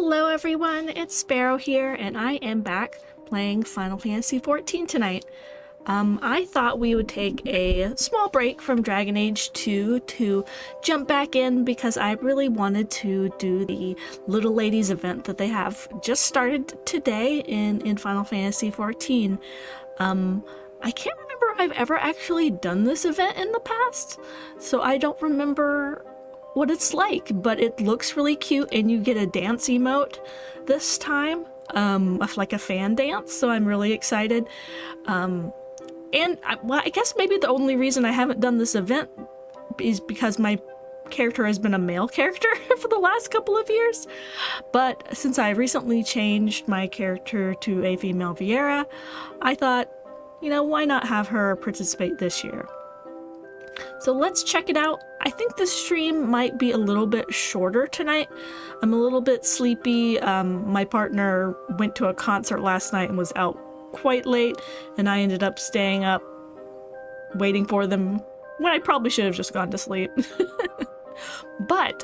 Hello everyone, it's Sparrow here, and I am back playing Final Fantasy XIV tonight. I thought we would take a small break from Dragon Age 2 to jump back in because I really wanted to do the Little Ladies event that they have just started today in Final Fantasy XIV. I can't remember if I've ever actually done this event in the past, so I don't remember what it's like, but it looks really cute, and you get a dance emote this time, of like a fan dance, so I'm really excited. And I guess maybe the only reason I haven't done this event is because my character has been a male character for the last couple of years, but since I recently changed my character to a female Viera, I thought, you know, why not have her participate this year? So let's check it out. I think the stream might be a little bit shorter tonight. I'm a little bit sleepy. My partner went to a concert last night and was out quite late, and I ended up staying up waiting for them when I probably should have just gone to sleep. But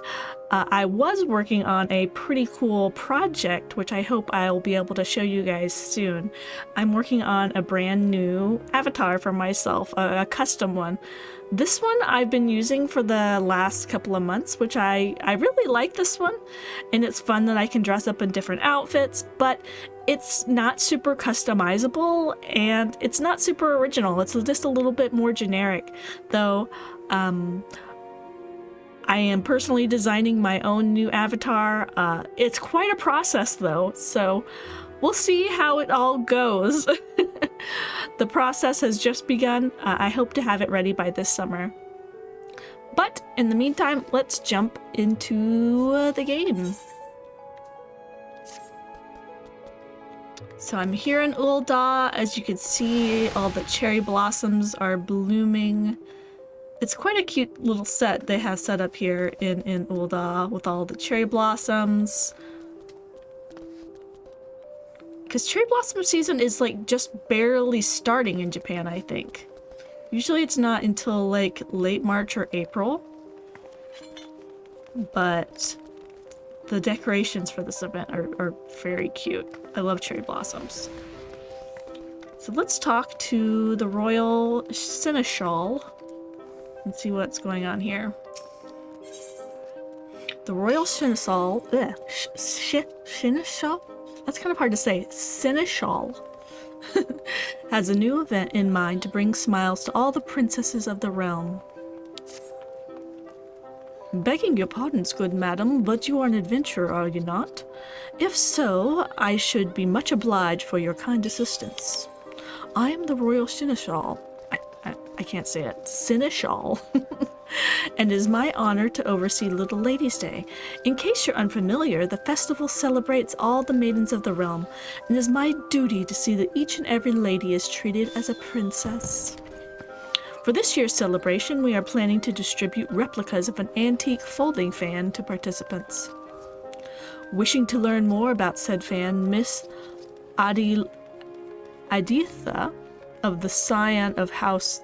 I was working on a pretty cool project, which I hope I'll be able to show you guys soon. I'm working on a brand new avatar for myself, a custom one. This one I've been using for the last couple of months, which I really like this one, and it's fun that I can dress up in different outfits, but it's not super customizable and it's not super original. It's just a little bit more generic, though. I am personally designing my own new avatar. It's quite a process though, so we'll see how it all goes. The process has just begun. I hope to have it ready by this summer. But in the meantime, let's jump into the game. So I'm here in Ul'dah. As you can see, all the cherry blossoms are blooming. It's quite a cute little set they have set up here in Ul'dah with all the cherry blossoms. Because cherry blossom season is like just barely starting in Japan, I think. Usually it's not until like late March or April. But the decorations for this event are very cute. I love cherry blossoms. So let's talk to the Royal Seneschal and see what's going on here. The Royal Seneschal, Seneschal? That's kind of hard to say. Seneschal has a new event in mind to bring smiles to all the princesses of the realm. Begging your pardons, good madam, but you are an adventurer, are you not? If so, I should be much obliged for your kind assistance. I am the Royal Seneschal. I can't say it. Seneschal. And it is my honor to oversee Little Ladies' Day. In case you're unfamiliar, the festival celebrates all the maidens of the realm, and it is my duty to see that each and every lady is treated as a princess. For this year's celebration, we are planning to distribute replicas of an antique folding fan to participants. Wishing to learn more about said fan, Miss Aditha of the Scion of House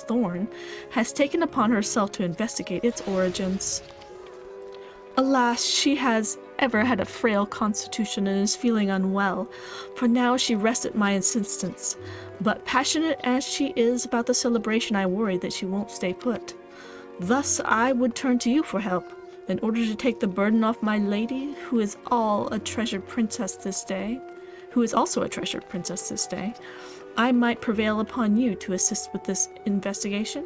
Thorn has taken upon herself to investigate its origins. Alas, she has ever had a frail constitution and is feeling unwell, for now she rests at my insistence. But passionate as she is about the celebration, I worry that she won't stay put. Thus, I would turn to you for help, in order to take the burden off my lady, who is also a treasured princess this day. I might prevail upon you to assist with this investigation.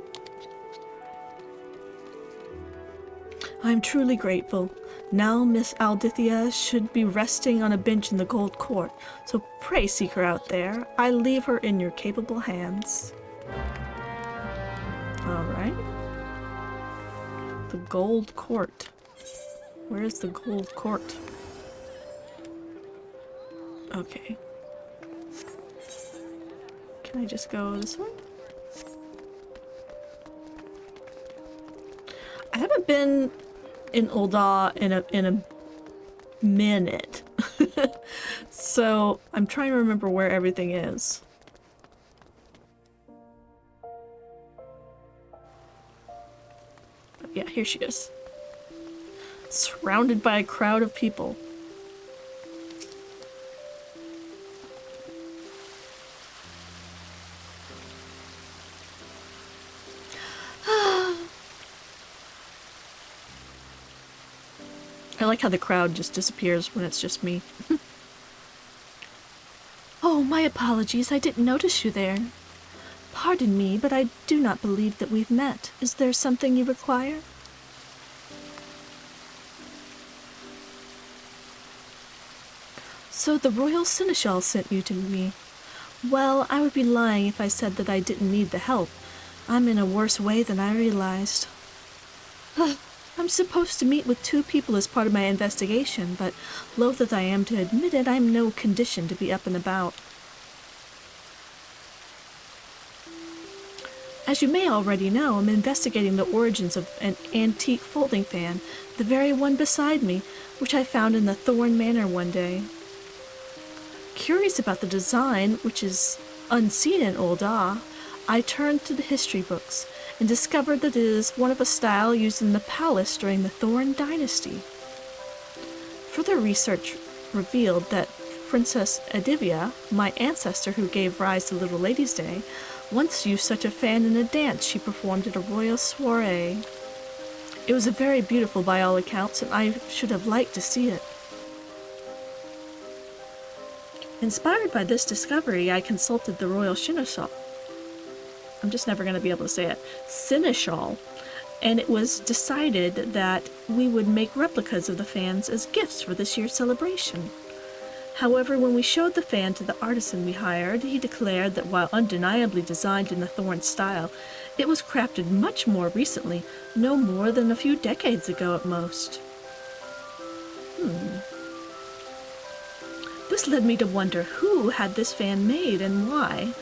I am truly grateful. Now Miss Aldithia should be resting on a bench in the Gold Court, so pray seek her out there. I leave her in your capable hands. Alright. The Gold Court. Where is the Gold Court? Okay. Can I just go this way? I haven't been in Ul'dah in a minute. So I'm trying to remember where everything is. Yeah, here she is. surrounded by a crowd of people. I like how the crowd just disappears when it's just me. Oh, my apologies. I didn't notice you there. Pardon me, but I do not believe that we've met. Is there something you require? So the Royal Seneschal sent you to me. Well, I would be lying if I said that I didn't need the help. I'm in a worse way than I realized. I'm supposed to meet with 2 people as part of my investigation, but loath as I am to admit it, I'm in no condition to be up and about. As you may already know, I'm investigating the origins of an antique folding fan, the very one beside me, which I found in the Thorn Manor one day. Curious about the design, which is unseen in Old Ah, I turned to the history books and discovered that it is one of a style used in the palace during the Thorn dynasty. Further research revealed that Princess Edivia, my ancestor who gave rise to Little Lady's Day, once used such a fan in a dance she performed at a royal soiree. It was very beautiful by all accounts, and I should have liked to see it. Inspired by this discovery, I consulted the Royal Seneschal. I'm just never going to be able to say it. Seneschal. And it was decided that we would make replicas of the fans as gifts for this year's celebration. However, when we showed the fan to the artisan we hired, he declared that while undeniably designed in the Thorn style, it was crafted much more recently, no more than a few decades ago at most. This led me to wonder who had this fan made and why.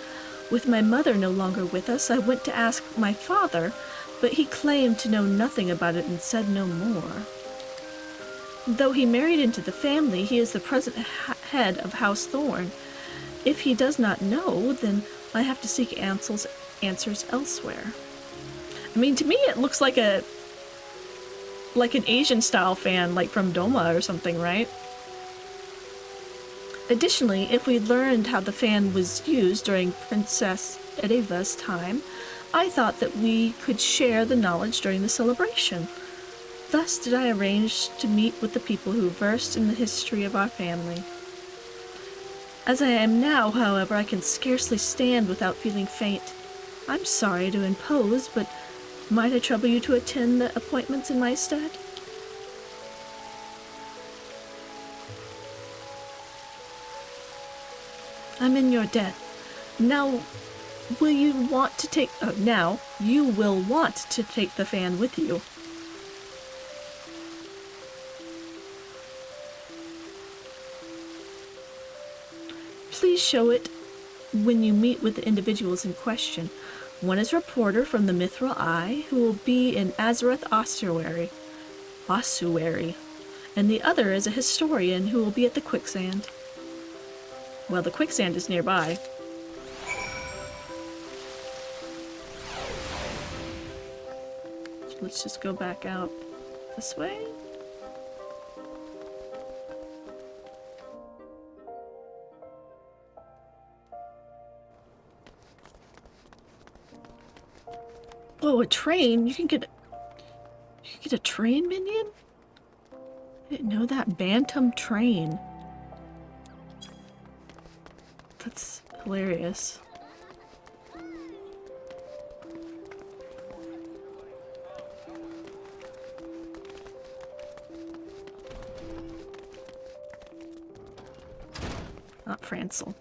With my mother no longer with us, I went to ask my father, but he claimed to know nothing about it and said no more. Though he married into the family, he is the present head of House Thorn. If he does not know, then I have to seek answers elsewhere. I mean, to me it looks like an Asian-style fan, like from Doma or something, right? Additionally, if we learned how the fan was used during Princess Ediva's time, I thought that we could share the knowledge during the celebration. Thus did I arrange to meet with the people who versed in the history of our family. As I am now, however, I can scarcely stand without feeling faint. I'm sorry to impose, but might I trouble you to attend the appointments in my stead? I'm in your debt. Now, will you want to take... now, you will want to take the fan with you. Please show it when you meet with the individuals in question. One is a reporter from the Mithril Eye, who will be in Azareth Ossuary, and the other is a historian who will be at the quicksand. Well, the quicksand is nearby. So let's just go back out this way. Oh, a train? You can get a train minion? I didn't know that. Bantam train. That's hilarious. Not Francel.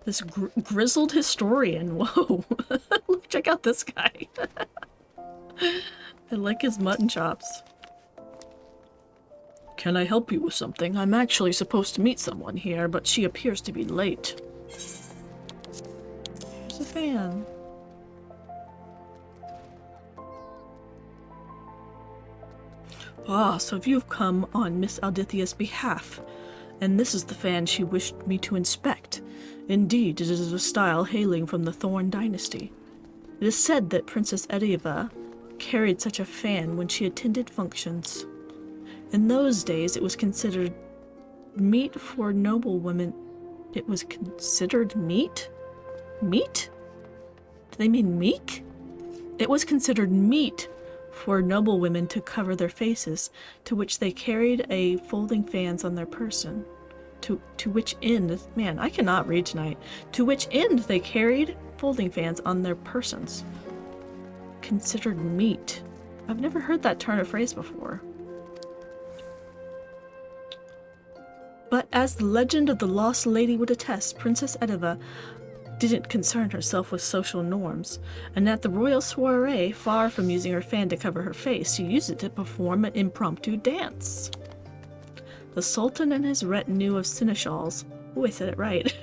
This grizzled historian. Whoa. Look, check out this guy. I like his mutton chops. Can I help you with something? I'm actually supposed to meet someone here, but she appears to be late. Here's a fan. Ah, so you've come on Miss Aldithia's behalf, and this is the fan she wished me to inspect. Indeed, it is a style hailing from the Thorn dynasty. It is said that Princess Ediva carried such a fan when she attended functions. In those days, it was considered meat for noble women. It was considered meat? Meat? Do they mean meek? It was considered meat for noble women to cover their faces, to which they carried a folding fans on their person. To which end, man, I cannot read tonight. To which end they carried folding fans on their persons. Considered meat. I've never heard that turn of phrase before. But as the legend of the lost lady would attest, Princess Edeva didn't concern herself with social norms, and at the royal soiree, far from using her fan to cover her face, she used it to perform an impromptu dance. The Sultan and his retinue of seneschals, oh, I said it right,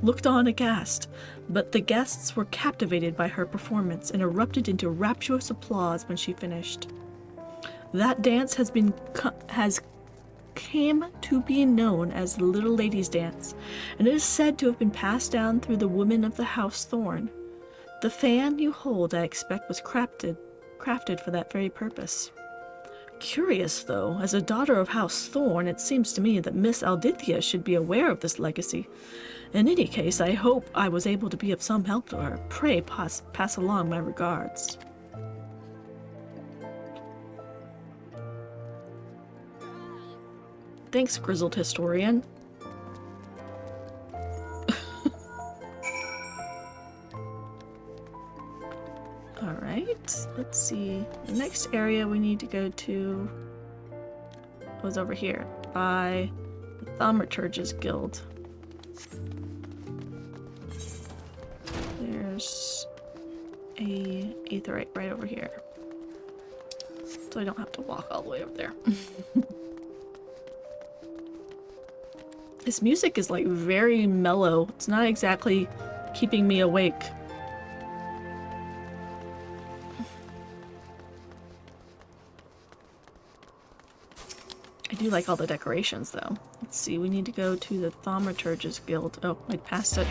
looked on aghast, but the guests were captivated by her performance and erupted into rapturous applause when she finished. That dance has came to be known as the Little Lady's Dance, and it is said to have been passed down through the women of the House Thorn. The fan you hold, I expect, was crafted for that very purpose. Curious, though, as a daughter of House Thorn, it seems to me that Miss Aldithia should be aware of this legacy. In any case, I hope I was able to be of some help to her. Pray pass along my regards. Thanks, grizzled historian. Alright, let's see. The next area we need to go to was over here, by the Thaumaturge's Guild. There's a aetherite right over here. So I don't have to walk all the way over there. This music is like very mellow. It's not exactly keeping me awake. I do like all the decorations though. Let's see, we need to go to the Thaumaturge's Guild. Oh, I passed it.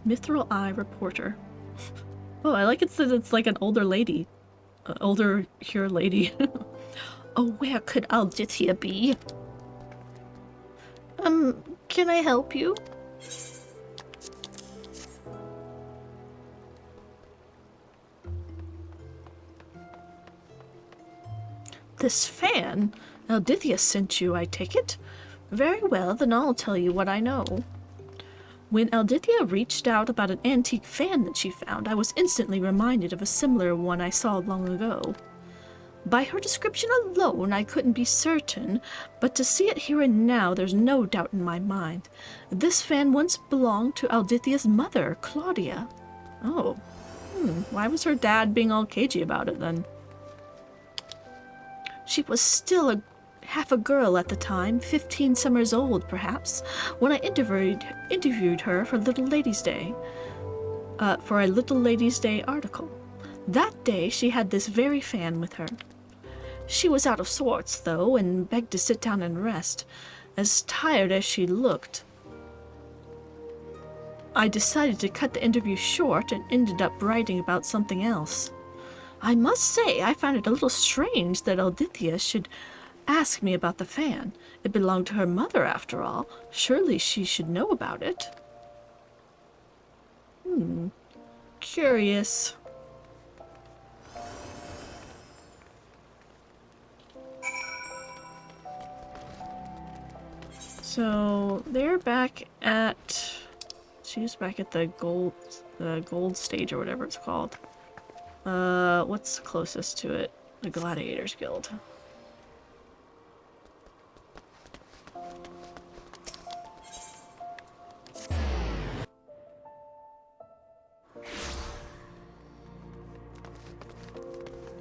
Mithril Eye Reporter. Oh, I like it that it's like an older lady. Older here lady. Oh, where could Aldithia be? Can I help you? This fan? Aldithia sent you, I take it? Very well, then I'll tell you what I know. When Aldithia reached out about an antique fan that she found, I was instantly reminded of a similar one I saw long ago. By her description alone, I couldn't be certain, but to see it here and now, there's no doubt in my mind. This fan once belonged to Aldithia's mother, Claudia. Oh. Why was her dad being all cagey about it, then? She was still half a girl at the time, 15 summers old, perhaps, when I interviewed her for Little Ladies' Day, for a Little Ladies' Day article. That day, she had this very fan with her. She was out of sorts, though, and begged to sit down and rest, as tired as she looked. I decided to cut the interview short and ended up writing about something else. I must say, I found it a little strange that Aldithia should ask me about the fan. It belonged to her mother, after all. Surely she should know about it. Curious. So they're back at, she's back at the gold stage or whatever it's called. What's closest to it? The Gladiators Guild.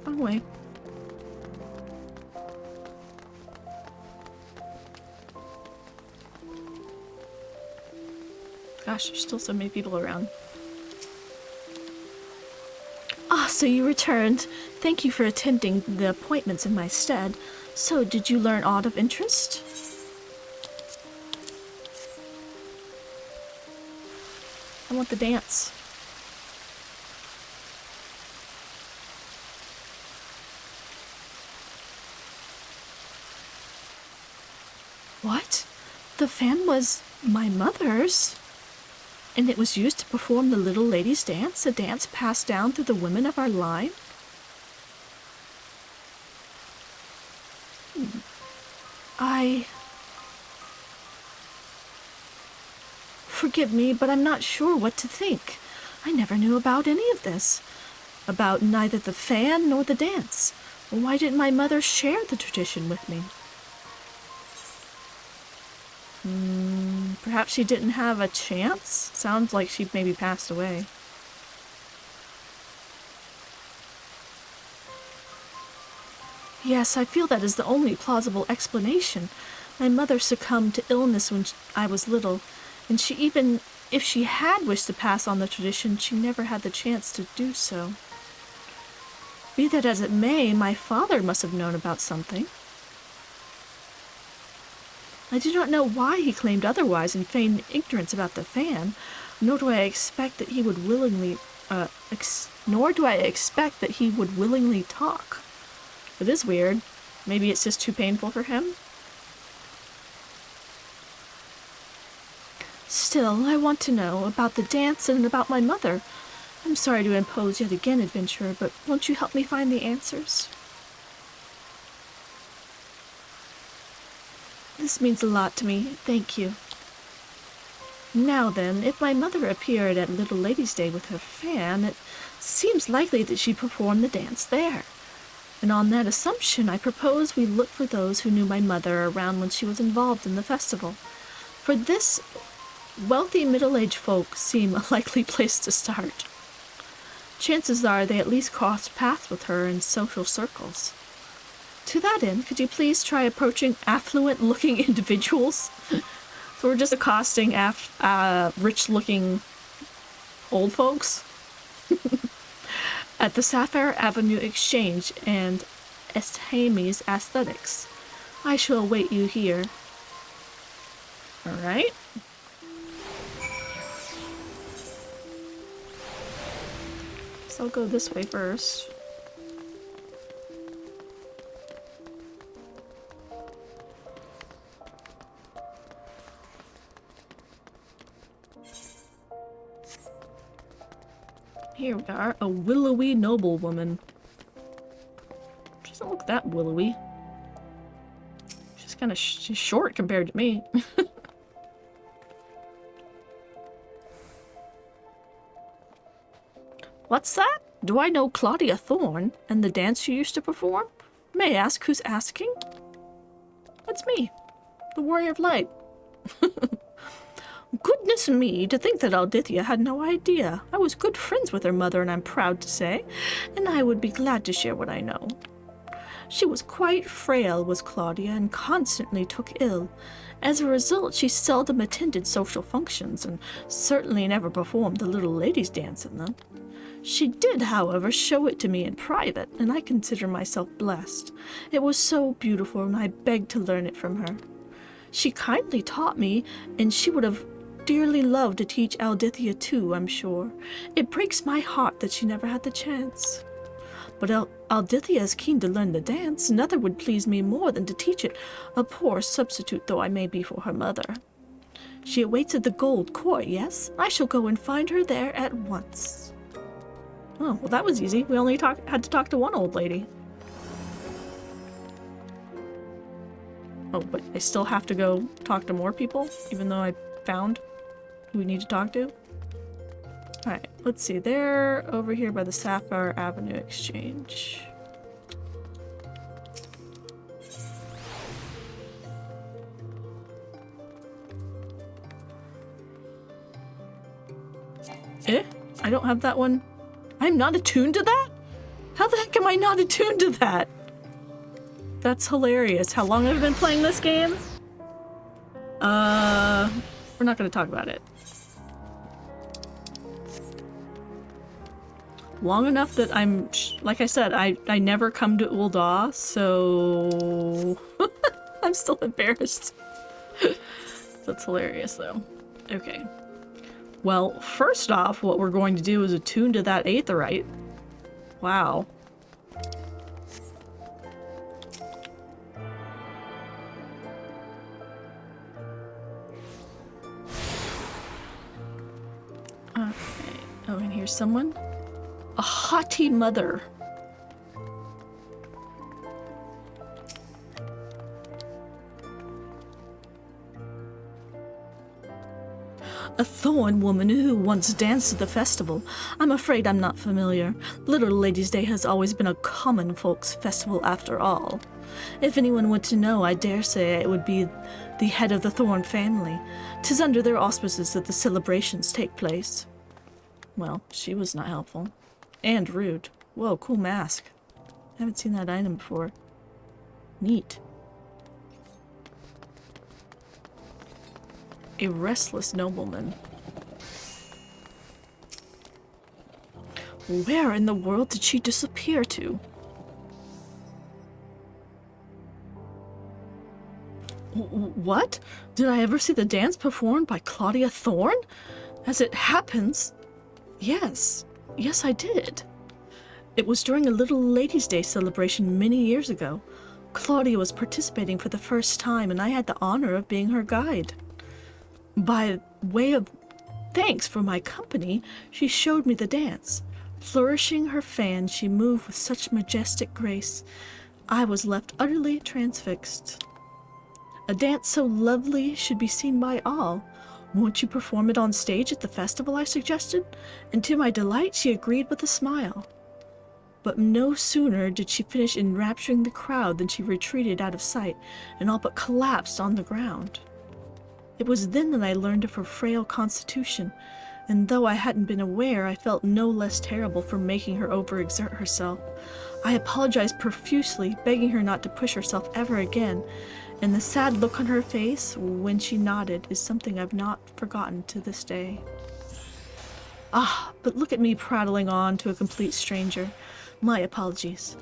Wrong way. Gosh, there's still so many people around. Ah, so you returned. Thank you for attending the appointments in my stead. So, did you learn aught of interest? I want the dance. What? The fan was my mother's? And it was used to perform the little lady's dance, a dance passed down through the women of our line? Forgive me, but I'm not sure what to think. I never knew about any of this. About neither the fan nor the dance. Why didn't my mother share the tradition with me? Perhaps she didn't have a chance? Sounds like she maybe passed away. Yes, I feel that is the only plausible explanation. My mother succumbed to illness when I was little, and even if she had wished to pass on the tradition, she never had the chance to do so. Be that as it may, my father must have known about something. I do not know why he claimed otherwise and feigned ignorance about the fan, nor do I expect that he would willingly talk. It is weird. Maybe it's just too painful for him? Still, I want to know about the dance and about my mother. I'm sorry to impose yet again, adventurer, but won't you help me find the answers? This means a lot to me. Thank you. Now then, if my mother appeared at Little Lady's Day with her fan, it seems likely that she performed the dance there. And on that assumption, I propose we look for those who knew my mother around when she was involved in the festival. For this, wealthy middle-aged folk seem a likely place to start. Chances are they at least crossed paths with her in social circles. To that end, could you please try approaching affluent-looking individuals? So we're just accosting rich-looking old folks? At the Sapphire Avenue Exchange and Estehamies Aesthetics. I shall await you here. Alright. So I'll go this way first. Here we are, a willowy noblewoman. She doesn't look that willowy. She's kind of short compared to me. What's that? Do I know Claudia Thorne and the dance she used to perform? May I ask who's asking? That's me, the Warrior of Light. Goodness me, to think that Aldithia had no idea. I was good friends with her mother, and I'm proud to say, and I would be glad to share what I know. She was quite frail, was Claudia, and constantly took ill. As a result, she seldom attended social functions, and certainly never performed the little ladies' dance in them. She did, however, show it to me in private, and I consider myself blessed. It was so beautiful, and I begged to learn it from her. She kindly taught me, and she would have dearly loved to teach Aldithia too, I'm sure. It breaks my heart that she never had the chance. But Aldithia is keen to learn the dance. Nothing would please me more than to teach it, a poor substitute though I may be for her mother. She awaits at the Gold Court, yes? I shall go and find her there at once. Oh, well that was easy. We only had to talk to one old lady. Oh, but I still have to go talk to more people, even though I found who we need to talk to? Alright, let's see. They're over here by the Sapphire Avenue Exchange. Eh? I don't have that one. I'm not attuned to that? How the heck am I not attuned to that? That's hilarious. How long have I been playing this game? We're not gonna talk about it. Long enough that I'm, like I said, I never come to Ul'dah, so I'm still embarrassed. That's hilarious though. Okay. Well, first off, what we're going to do is attune to that aetheryte. Wow. Okay. Oh, and here's someone. A haughty mother. A thorn woman who once danced at the festival. I'm afraid I'm not familiar. Little Ladies' Day has always been a common folks' festival after all. If anyone were to know, I dare say it would be the head of the Thorn family. 'Tis under their auspices that the celebrations take place. Well, she was not helpful. And rude. Whoa, cool mask. Haven't seen that item before. Neat. A restless nobleman. Where in the world did she disappear to? What? Did I ever see the dance performed by Claudia Thorne? As it happens, yes. Yes, I did. It was during a Little Ladies' Day celebration many years ago. Claudia was participating for the first time, and I had the honor of being her guide. By way of thanks for my company, she showed me the dance. Flourishing her fan, she moved with such majestic grace. I was left utterly transfixed. A dance so lovely should be seen by all. Won't you perform it on stage at the festival, I suggested, and to my delight she agreed with a smile. But no sooner did she finish enrapturing the crowd than she retreated out of sight and all but collapsed on the ground. It was then that I learned of her frail constitution, and though I hadn't been aware, I felt no less terrible for making her overexert herself. I apologized profusely, begging her not to push herself ever again, and the sad look on her face when she nodded is something I've not forgotten to this day. Ah, but look at me prattling on to a complete stranger. My apologies.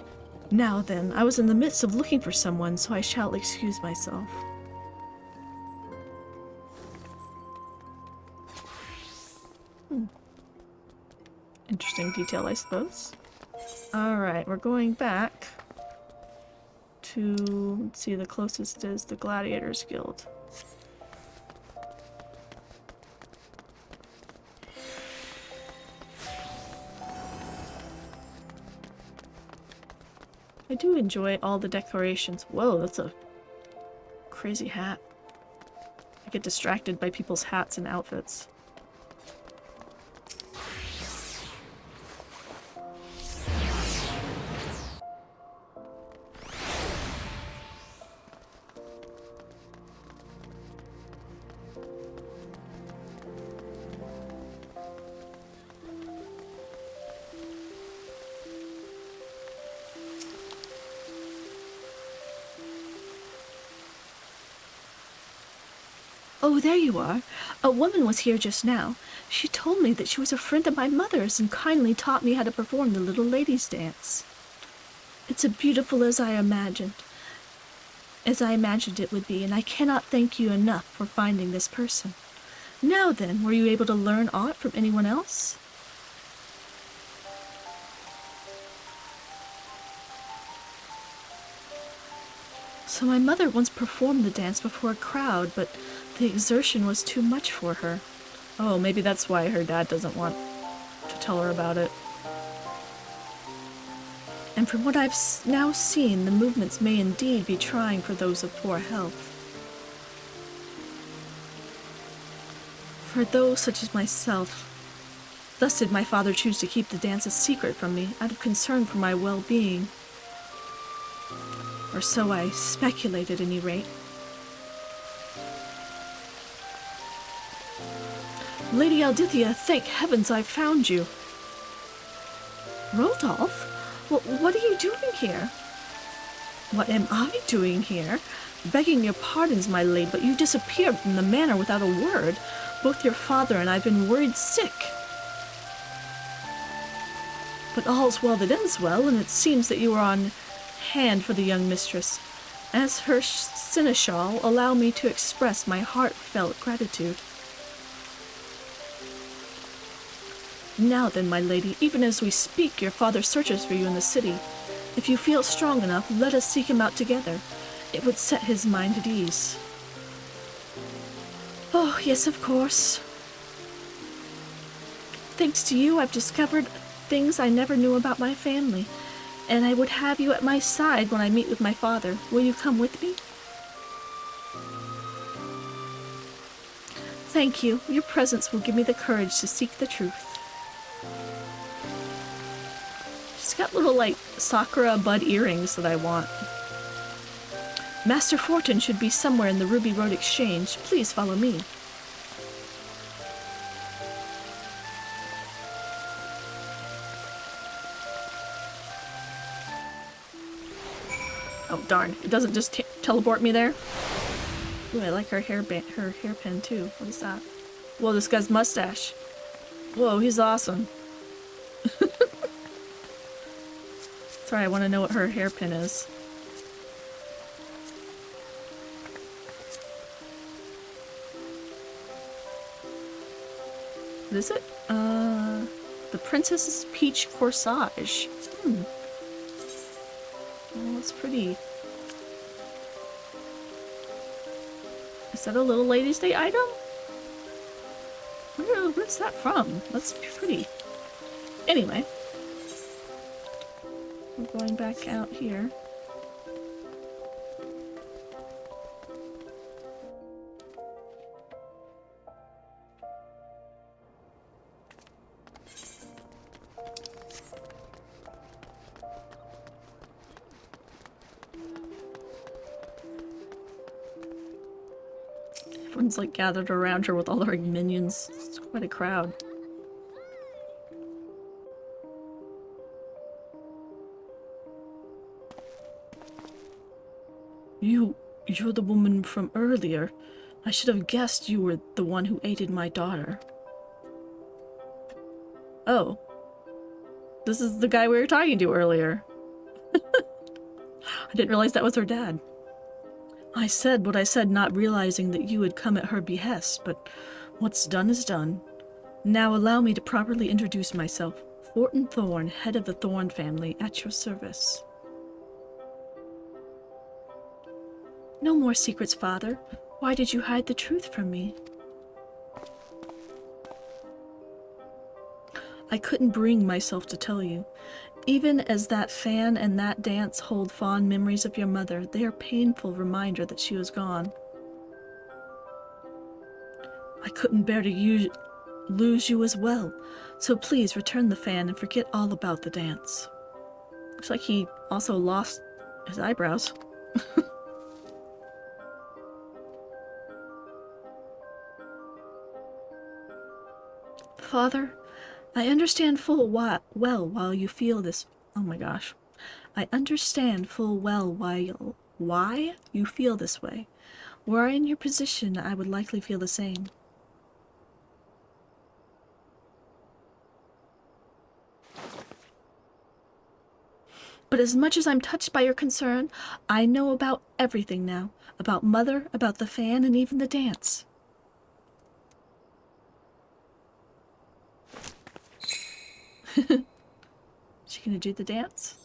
Now then, I was in the midst of looking for someone, so I shall excuse myself. Interesting detail, I suppose. Alright, we're going back to, let's see, the closest is the Gladiators Guild. I do enjoy all the decorations. Whoa, that's a crazy hat. I get distracted by people's hats and outfits. Oh, there you are. A woman was here just now. She told me that she was a friend of my mother's and kindly taught me how to perform the little ladies' dance. It's as beautiful as I imagined it would be, and I cannot thank you enough for finding this person. Now then, were you able to learn aught from anyone else? So my mother once performed the dance before a crowd, but the exertion was too much for her. Oh, maybe that's why her dad doesn't want to tell her about it. And from what I've now seen, the movements may indeed be trying for those of poor health. For those such as myself. Thus did my father choose to keep the dance a secret from me, out of concern for my well-being. Or so I speculate at any rate. Lady Aldithia, thank heavens I've found you. Rodolph? What are you doing here? What am I doing here? Begging your pardons, my lady, but you disappeared from the manor without a word. Both your father and I've been worried sick. But all's well that ends well, and it seems that you are on hand for the young mistress. As her seneschal, allow me to express my heartfelt gratitude. Now then, my lady, even as we speak, your father searches for you in the city. If you feel strong enough, let us seek him out together. It would set his mind at ease. Oh, yes, of course. Thanks to you, I've discovered things I never knew about my family, and I would have you at my side when I meet with my father. Will you come with me? Thank you. Your presence will give me the courage to seek the truth. She's got little, like, Sakura bud earrings that I want. Master Fortin should be somewhere in the Ruby Road Exchange. Please follow me. Oh, darn. It doesn't just teleport me there? Ooh, I like her hairpin too. What is that? Whoa, this guy's mustache. Whoa, he's awesome. Sorry, I want to know what her hairpin is. What is it? The Princess's Peach Corsage. Oh, that's pretty. Is that a little Ladies' Day item? Where's that from? That's pretty. Anyway. We're going back out here. Everyone's like gathered around her with all their minions. It's quite a crowd. You're the woman from earlier. I should have guessed you were the one who aided my daughter. Oh. This is the guy we were talking to earlier. I didn't realize that was her dad. I said what I said, not realizing that you had come at her behest, but what's done is done. Now allow me to properly introduce myself. Fortin Thorn, head of the Thorn family, at your service. No more secrets, father. Why did you hide the truth from me? I couldn't bring myself to tell you. Even as that fan and that dance hold fond memories of your mother, they are a painful reminder that she was gone. I couldn't bear to lose you as well, so please return the fan and forget all about the dance. Looks like he also lost his eyebrows. Father, I understand full well while you feel this. Oh my gosh. I understand full well why you feel this way. Were I in your position, I would likely feel the same. But as much as I'm touched by your concern, I know about everything now. About Mother, about the fan, and even the dance. She gonna do the dance?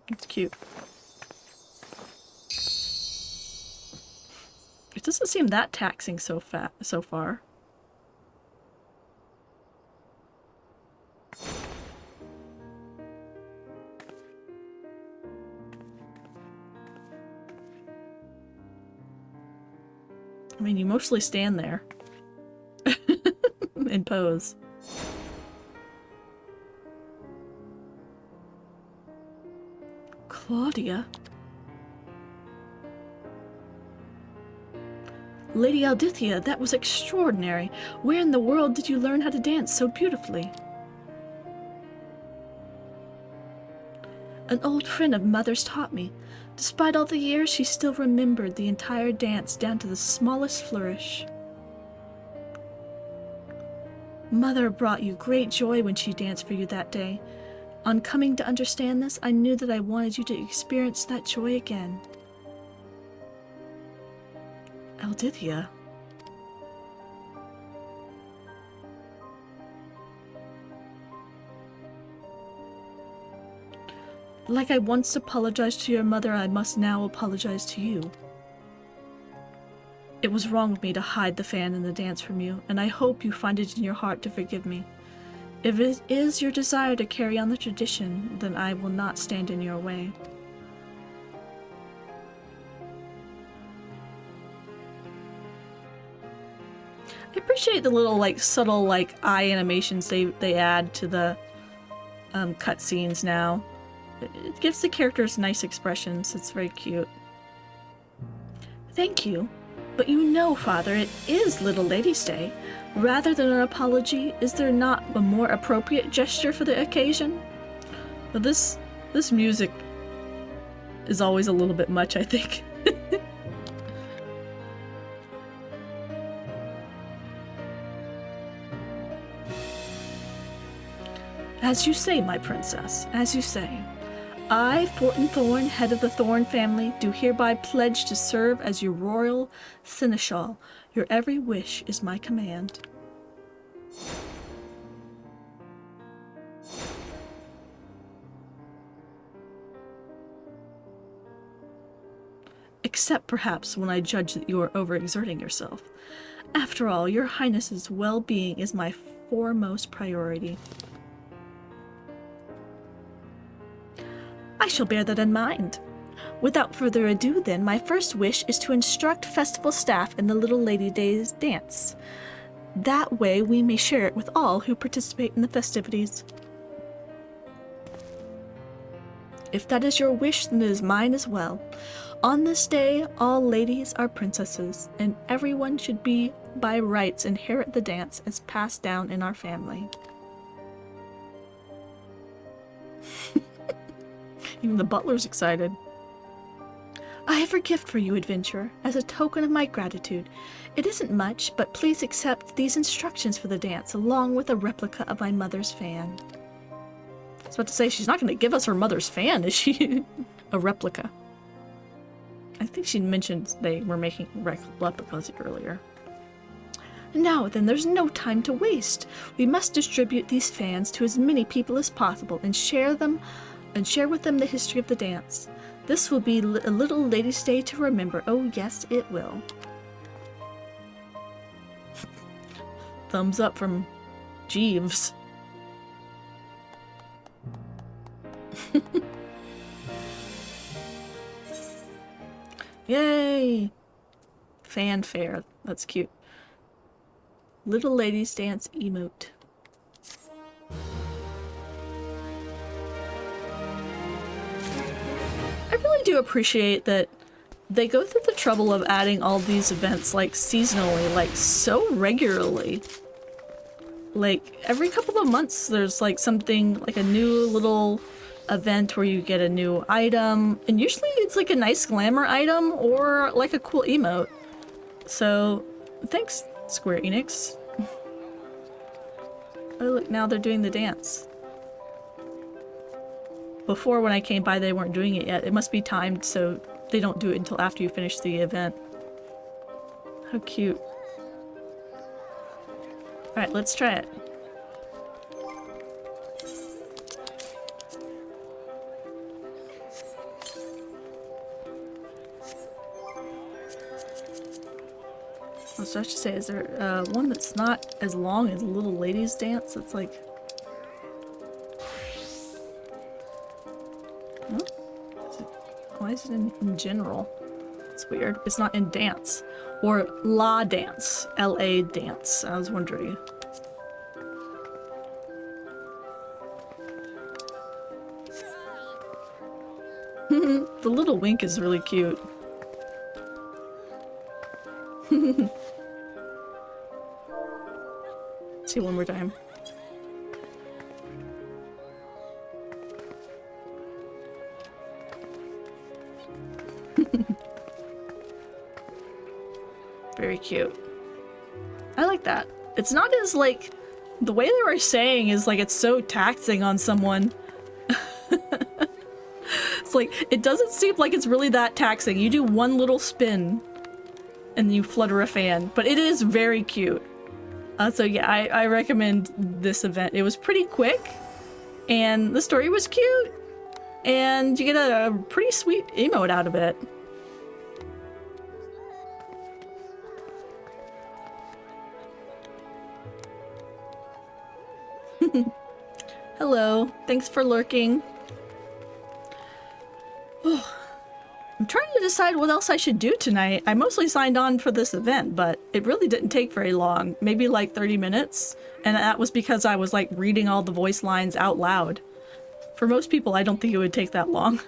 It's cute. It doesn't seem that taxing so far. I mean, you mostly stand there and pose. Claudia? Lady Aldithia, that was extraordinary. Where in the world did you learn how to dance so beautifully? An old friend of Mother's taught me. Despite all the years, she still remembered the entire dance down to the smallest flourish. Mother brought you great joy when she danced for you that day. On coming to understand this, I knew that I wanted you to experience that joy again. Oh, did ya? Like I once apologized to your mother, I must now apologize to you. It was wrong of me to hide the fan and the dance from you, and I hope you find it in your heart to forgive me. If it is your desire to carry on the tradition, then I will not stand in your way. I appreciate the little, like, subtle, like, eye animations they add to the cutscenes now. It gives the characters nice expressions. It's very cute. Thank you. But you know, Father, it is Little Lady's Day. Rather than an apology, is there not a more appropriate gesture for the occasion? But this music is always a little bit much, I think. As you say, my princess, as you say. I, Fortin Thorn, head of the Thorn family, do hereby pledge to serve as your royal seneschal. Your every wish is my command. Except perhaps when I judge that you are overexerting yourself. After all, your highness's well-being is my foremost priority. I shall bear that in mind. Without further ado, then, my first wish is to instruct festival staff in the Little Lady Day's dance. That way we may share it with all who participate in the festivities. If that is your wish, then it is mine as well. On this day, all ladies are princesses, and everyone should be, by rights, inherit the dance as passed down in our family. Even the butler's excited. I have a gift for you, adventurer, as a token of my gratitude. It isn't much, but please accept these instructions for the dance, along with a replica of my mother's fan. I was about to say, she's not going to give us her mother's fan, is she? A replica. I think she mentioned they were making replicas earlier. Now then, there's no time to waste. We must distribute these fans to as many people as possible and share with them the history of the dance. This will be a Little Lady's Day to remember. Oh yes, it will. Thumbs up from Jeeves. Yay! Fanfare. That's cute. Little Lady's Dance emote. I really do appreciate that they go through the trouble of adding all these events, like, seasonally, like, so regularly. Like, every couple of months there's, like, something, like a new little event where you get a new item, and usually it's, like, a nice glamour item or, like, a cool emote. So, thanks, Square Enix. Oh, look, now they're doing the dance. Before, when I came by, they weren't doing it yet. It must be timed so they don't do it until after you finish the event. How cute. Alright, let's try it. I was about to say, is there one that's not as long as Little Lady's Dance? It's like... Huh? Why is it in general? It's weird. It's not in dance. Or La Dance. L-A Dance. I was wondering. The little wink is really cute. See one more time. Very cute. I like that. It's not as, like, the way they were saying is like it's so taxing on someone. It's like, it doesn't seem like it's really that taxing. You do one little spin and you flutter a fan, but it is very cute. So yeah, I recommend this event. It was pretty quick, and the story was cute, and you get a pretty sweet emote out of it. Hello, thanks for lurking. I'm trying to decide what else I should do tonight. I mostly signed on for this event, but it really didn't take very long. Maybe like 30 minutes. And that was because I was like reading all the voice lines out loud. For most people, I don't think it would take that long.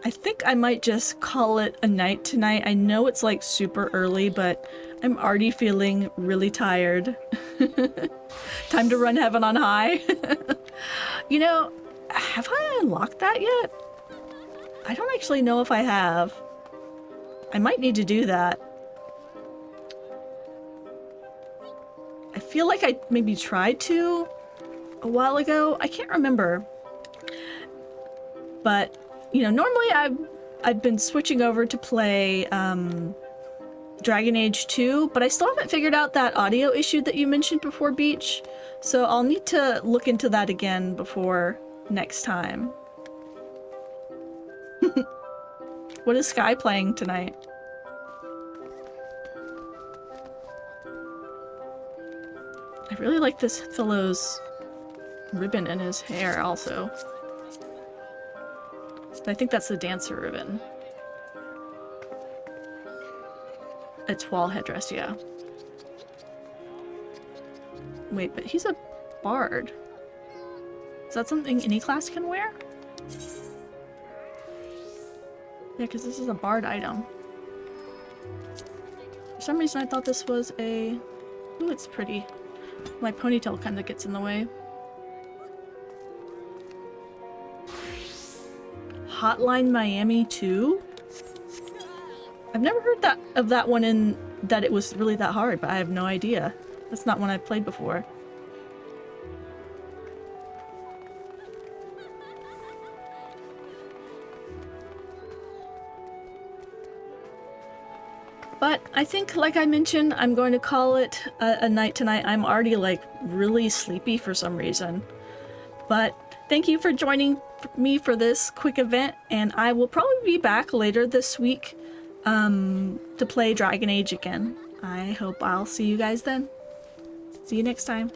I think I might just call it a night tonight. I know it's like super early, but I'm already feeling really tired. Time to run heaven on high. You know, have I unlocked that yet? I don't actually know if I have. I might need to do that. I feel like I maybe tried to a while ago. I can't remember. But, you know, normally I've been switching over to play Dragon Age 2, but I still haven't figured out that audio issue that you mentioned before, Beach. So I'll need to look into that again before next time. What is Sky playing tonight? I really like this fellow's ribbon in his hair also. I think that's the dancer ribbon. It's wall headdress, yeah. Wait, but he's a bard. Is that something any class can wear? Yeah, because this is a bard item. For some reason I thought this was a... Ooh, it's pretty. My ponytail kind of gets in the way. Hotline Miami 2? I've never heard of that one in that it was really that hard, but I have no idea. That's not one I've played before. But I think, like I mentioned, I'm going to call it a night tonight. I'm already like really sleepy for some reason. But thank you for joining me for this quick event, and I will probably be back later this week to play Dragon Age again. I hope I'll see you guys then. See you next time.